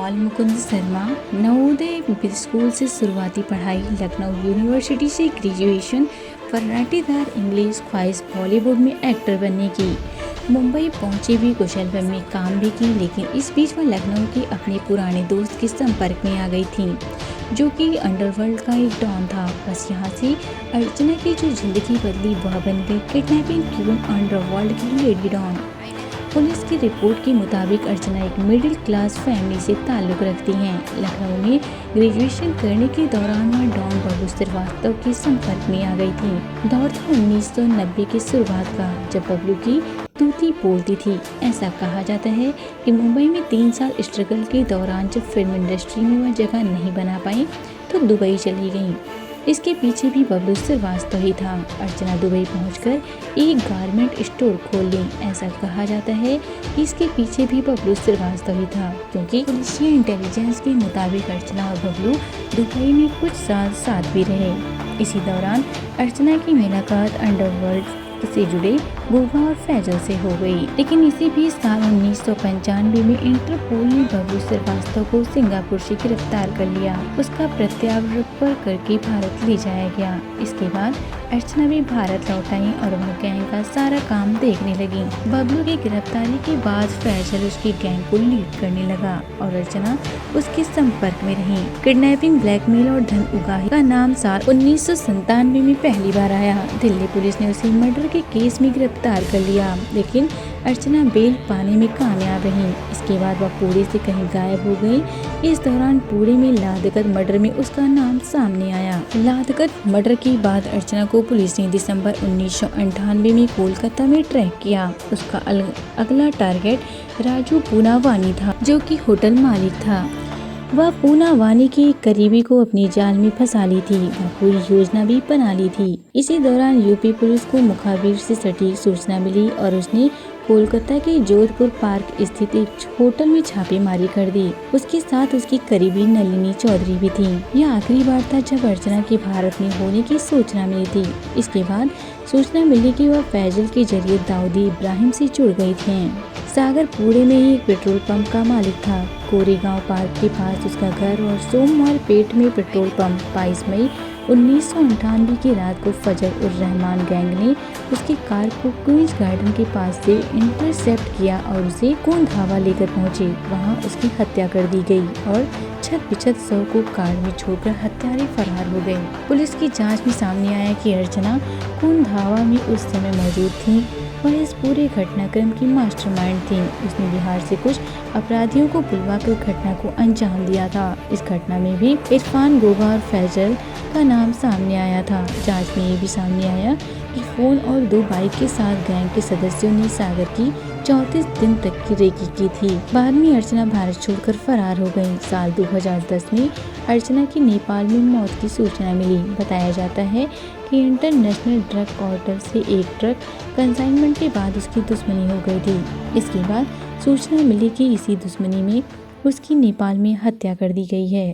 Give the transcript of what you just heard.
बाल मुकुंद शर्मा नवोदय स्कूल से शुरुआती पढ़ाई, लखनऊ यूनिवर्सिटी से ग्रेजुएशन, फर्राटेदार इंग्लिश, ख्वाहिश बॉलीवुड में एक्टर बनने की। मुंबई पहुंची भी कुशल फिल्म में काम भी की, लेकिन इस बीच वह लखनऊ के अपने पुराने दोस्त के संपर्क में आ गई थी, जो कि अंडरवर्ल्ड का एक डॉन था। बस यहाँ से अर्चना की जो जिंदगी बदली वह बन गई किडनैपिंग क्वीन, अंडरवर्ल्ड की लेडी डॉन। पुलिस की रिपोर्ट के मुताबिक अर्चना एक मिडिल क्लास फैमिली से ताल्लुक रखती हैं। लखनऊ में ग्रेजुएशन करने के दौरान वह डॉन बबलू श्रीवास्तव के संपर्क में आ गई थी। दौर था 1990 की शुरुआत का, जब बबलू की तूती बोलती थी। ऐसा कहा जाता है कि मुंबई में 3 साल स्ट्रगल के दौरान जब फिल्म इंडस्ट्री में वह जगह नहीं बना पाई तो दुबई चली गई। इसके पीछे भी बबलू श्रीवास्तव ही था। अर्चना दुबई पहुंचकर एक गारमेंट स्टोर खोल ली। ऐसा कहा जाता है कि इसके पीछे भी बबलू श्रीवास्तव ही था, क्योंकि पुलिसिया इंटेलिजेंस के मुताबिक अर्चना और बबलू दुबई में कुछ साल साथ भी रहे। इसी दौरान अर्चना की मुलाकात अंडरवर्ल्ड से जुड़े गोवा और फैजल से हो गई। लेकिन इसी भी साल 1995 में इंटरपोल ने बबलू श्रीवास्तव को सिंगापुर से गिरफ्तार कर लिया। उसका प्रत्यावर्तन करके भारत ले जाया गया। इसके बाद अर्चना भी भारत लौट आई और वह गैंग का सारा काम देखने लगी। बबलू की गिरफ्तारी के बाद फैजल उसकी गैंग को लीड करने लगा और अर्चना उसके संपर्क में रही। किडनैपिंग, ब्लैकमेल और धन उगाही का नाम साल 1997 में पहली बार आया। दिल्ली पुलिस ने उसे मर्डर के केस में गिरफ्तार कर लिया, लेकिन अर्चना बेल पाने में कामयाब रही। इसके बाद वह पुणे से कहीं गायब हो गई। इस दौरान पुणे में लादगत मर्डर में उसका नाम सामने आया। लादगत मर्डर के बाद अर्चना को पुलिस ने दिसंबर 1998 में कोलकाता में ट्रैक किया। उसका अगला टारगेट राजू पूनावानी था, जो कि होटल मालिक था। वह पूनावानी के करीबी को अपनी जाल में फंसा ली थी। वह पूरी योजना भी बना ली थी। इसी दौरान यूपी पुलिस को मुखबिर से सटीक सूचना मिली और उसने कोलकाता के जोधपुर पार्क स्थित एक होटल में छापेमारी कर दी। उसके साथ उसकी करीबी नलिनी चौधरी भी थी। यह आखिरी बार था जब अर्चना के भारत में होने की सूचना मिली थी। इसके बाद सूचना मिली कि वह फैजल के जरिए दाऊदी इब्राहिम से जुड़ गई थी। सागर पुणे में ही एक पेट्रोल पंप का मालिक था। कोरेगांव पार्क के पास उसका घर और सोमवार पेट में पेट्रोल पंप। 22 मई 1998 की रात को फजल उर रहमान गैंग ने उसकी कार को क्वींस गार्डन के पास से इंटरसेप्ट किया और उसे कोंधावा लेकर पहुंचे। वहां उसकी हत्या कर दी गई और छत शव को कार में छोड़कर हत्यारे फरार हो गए। पुलिस की जांच में सामने आया कि अर्चना कोंधावा में उस समय मौजूद थी। वह इस पूरे घटनाक्रम की मास्टरमाइंड थी। उसने बिहार से कुछ अपराधियों को बुलवाकर घटना को अंजाम दिया था। इस घटना में भी इरफान, गोगा और फैजल का नाम सामने आया था। जांच में ये भी सामने आया कि फोन और 2 बाइक के साथ गैंग के सदस्यों ने सागर की 34 दिन तक की रेकी की थी। बाद में अर्चना भारत छोड़कर फरार हो गई। साल 2010 में अर्चना की नेपाल में मौत की सूचना मिली। बताया जाता है कि इंटरनेशनल ड्रग कार्टेल से एक ट्रक कंसाइनमेंट के बाद उसकी दुश्मनी हो गई थी। इसके बाद सूचना मिली कि इसी दुश्मनी में उसकी नेपाल में हत्या कर दी गई है।